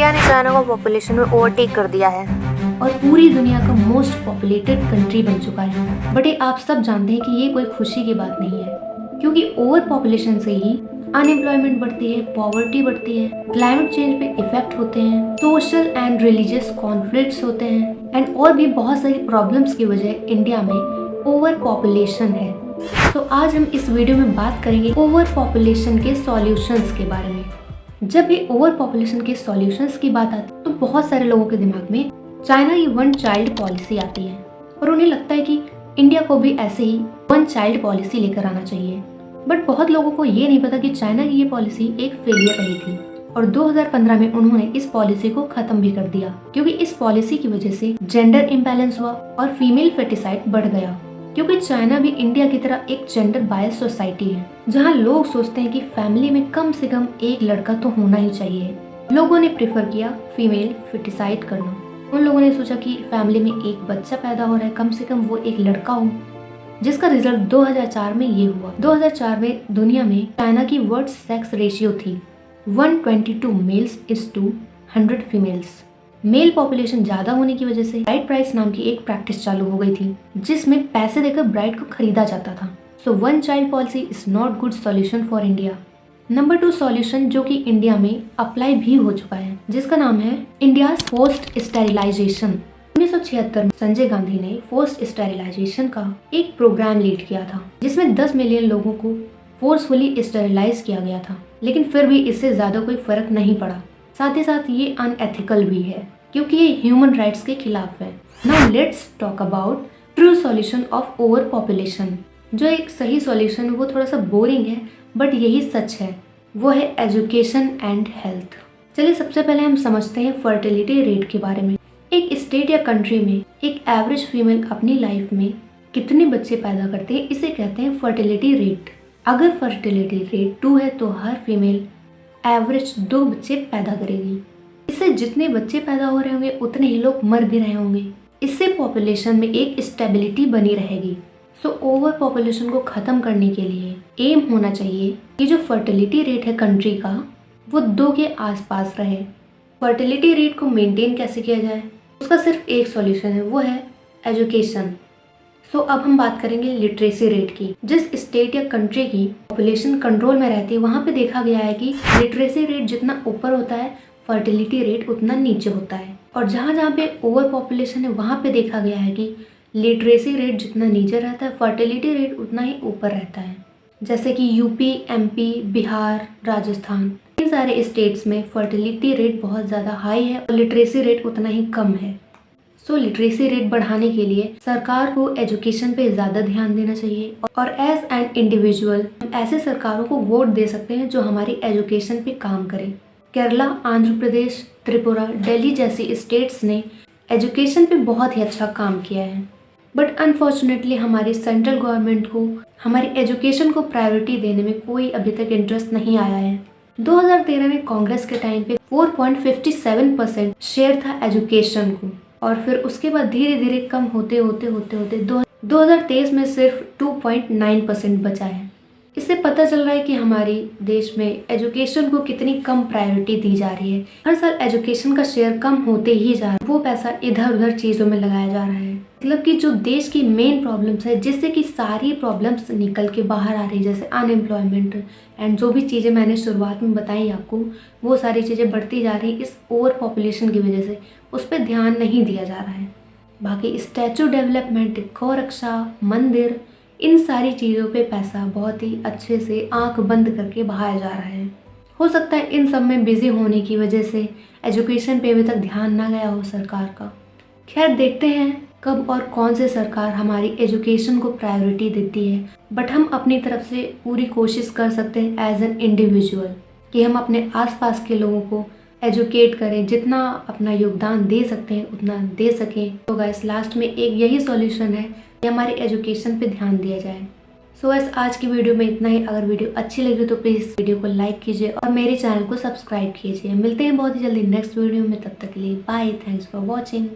India ने China को population में ओवरटेक कर दिया है और पूरी दुनिया का मोस्ट पॉपुलेटेड कंट्री बन चुका है। बट ये आप सब जानते हैं कि ये कोई खुशी की बात नहीं है, क्योंकि ओवर पॉपुलेशन से ही अनएम्प्लॉयमेंट बढ़ती है, पॉवर्टी बढ़ती है, क्लाइमेट चेंज पे इफेक्ट होते हैं, सोशल एंड रिलीजियस कॉन्फ्लिक्ट्स होते हैं एंड और भी बहुत सारी प्रॉब्लम्स की वजह इंडिया में ओवर पॉपुलेशन है। तो आज हम इस वीडियो में बात करेंगे ओवर पॉपुलेशन के सॉल्यूशंस के बारे में। जब भी ओवर पॉपुलेशन के सॉल्यूशंस की बात आती है तो बहुत सारे लोगों के दिमाग में चाइना की वन चाइल्ड पॉलिसी आती है और उन्हें लगता है कि इंडिया को भी ऐसे ही वन चाइल्ड पॉलिसी लेकर आना चाहिए। बट बहुत लोगों को ये नहीं पता कि चाइना की ये पॉलिसी एक फेलियर रही थी और 2015 में उन्होंने इस पॉलिसी को खत्म भी कर दिया, क्योंकि इस पॉलिसी की वजह से जेंडर इम्बैलेंस हुआ और फीमेल फेटिसाइड बढ़ गया। क्योंकि चाइना भी इंडिया की तरह एक जेंडर बायस सोसाइटी है, जहाँ लोग सोचते हैं कि फैमिली में कम से कम एक लड़का तो होना ही चाहिए। लोगों ने प्रेफर किया फीमेल फेटिसाइड करना। उन लोगों ने सोचा कि फैमिली में एक बच्चा पैदा हो रहा है, कम से कम वो एक लड़का हो, जिसका रिजल्ट 2004 में ये हुआ। 2004 में दुनिया में चाइना की वर्ल्ड सेक्स रेशियो थी 122 males is to 100 females. Male population ज्यादा होने की वजह से ब्राइड प्राइस नाम की एक प्रैक्टिस चालू हो गई थी, जिसमें पैसे देकर ब्राइड को खरीदा जाता था। So one child policy is not good solution for India. Number 2 solution जो कि इंडिया में अप्लाई भी हो चुका है, जिसका नाम है इंडिया फोर्स्ड स्टेरिलाइजेशन। 1976 में संजय गांधी ने फोर्स्ड स्टेरिलाइजेशन का एक प्रोग्राम लीड किया था, जिसमें 10 मिलियन लोगों को फोर्सफुली स्टेरिलाइज किया गया था। लेकिन फिर भी इससे ज्यादा कोई फर्क नहीं पड़ा। साथ ही साथ ये अनएथिकल भी है, क्योंकि ये ह्यूमन राइट्स के खिलाफ है। Now let's talk about true solution of over population. जो एक सही सॉल्यूशन है वो थोड़ा सा बोरिंग है, बट यही सच है, वो है एजुकेशन एंड हेल्थ। चलिए सबसे पहले हम समझते हैं फर्टिलिटी रेट के बारे में। एक स्टेट या कंट्री में एक एवरेज फीमेल अपनी लाइफ में कितने बच्चे पैदा करते हैं, इसे कहते हैं फर्टिलिटी रेट। अगर फर्टिलिटी रेट 2 है तो हर फीमेल एवरेज 2 बच्चे पैदा करेगी। इससे जितने बच्चे पैदा हो रहे होंगे उतने ही लोग मर भी रहे होंगे। इससे पॉपुलेशन में एक स्टेबिलिटी बनी रहेगी। सो ओवर पॉपुलेशन को खत्म करने के लिए एम होना चाहिए कि जो फर्टिलिटी रेट है कंट्री का वो 2 के आसपास रहे। फर्टिलिटी रेट को मेंटेन कैसे किया जाए, उसका सिर्फ एक सॉल्यूशन है, वो है एजुकेशन। सो अब हम बात करेंगे लिटरेसी रेट की। जिस स्टेट या कंट्री की पॉपुलेशन कंट्रोल में रहती है वहाँ पे देखा गया है कि लिटरेसी रेट जितना ऊपर होता है फर्टिलिटी रेट उतना नीचे होता है, और जहाँ जहाँ पे ओवर पॉपुलेशन है वहाँ पे देखा गया है कि लिटरेसी रेट जितना नीचे रहता है फर्टिलिटी रेट उतना ही ऊपर रहता है। जैसे कि यूपी, एमपी, बिहार, राजस्थान, इन सारे स्टेट्स में फर्टिलिटी रेट बहुत ज़्यादा हाई है और लिटरेसी रेट उतना ही कम है। सो लिटरेसी रेट बढ़ाने के लिए सरकार को एजुकेशन पे ज़्यादा ध्यान देना चाहिए, और एज एन इंडिविजुअल ऐसे सरकारों को वोट दे सकते हैं जो हमारी एजुकेशन पे काम करें। केरला, आंध्र प्रदेश, त्रिपुरा, दिल्ली जैसी स्टेट्स ने एजुकेशन पे बहुत ही अच्छा काम किया है। बट अनफॉर्चुनेटली हमारी सेंट्रल गवर्नमेंट को हमारी एजुकेशन को प्रायोरिटी देने में कोई अभी तक इंटरेस्ट नहीं आया है। 2013 में कांग्रेस के टाइम पे 4.57% शेयर था एजुकेशन को, और फिर उसके बाद धीरे धीरे कम होते होते 2023 में सिर्फ 2.9% बचा है। इससे पता चल रहा है कि हमारी देश में एजुकेशन को कितनी कम प्रायोरिटी दी जा रही है। हर साल एजुकेशन का शेयर कम होते ही जा रहा है, वो पैसा इधर उधर चीज़ों में लगाया जा रहा है। मतलब कि जो देश की मेन प्रॉब्लम्स है, जिससे कि सारी प्रॉब्लम्स निकल के बाहर आ रही है, जैसे अनएम्प्लॉयमेंट एंड जो भी चीज़ें मैंने शुरुआत में बताई आपको, वो सारी चीज़ें बढ़ती जा रही है इस ओवर पॉपुलेशन की वजह से। उस पर ध्यान नहीं दिया जा रहा है। बाकी स्टैचू डेवलपमेंट, गौरक्षा, मंदिर, इन सारी चीज़ों पे पैसा बहुत ही अच्छे से आंख बंद करके बहाया जा रहा है। हो सकता है इन सब में बिजी होने की वजह से एजुकेशन पे अभी तक ध्यान ना गया हो सरकार का। खैर देखते हैं कब और कौन से सरकार हमारी एजुकेशन को प्रायोरिटी देती है। बट हम अपनी तरफ से पूरी कोशिश कर सकते हैं एज एन इंडिविजुअल कि हम अपने आसपास के लोगों को एजुकेट करें, जितना अपना योगदान दे सकते हैं उतना दे सकें। तो गाइस लास्ट में एक यही सॉल्यूशन है कि हमारी एजुकेशन पे ध्यान दिया जाए। सो गाइस आज की वीडियो में इतना ही। अगर वीडियो अच्छी लगी तो प्लीज़ वीडियो को लाइक कीजिए और मेरे चैनल को सब्सक्राइब कीजिए। मिलते हैं बहुत ही जल्दी नेक्स्ट वीडियो में, तब तक के लिए बाय। Thanks for watching.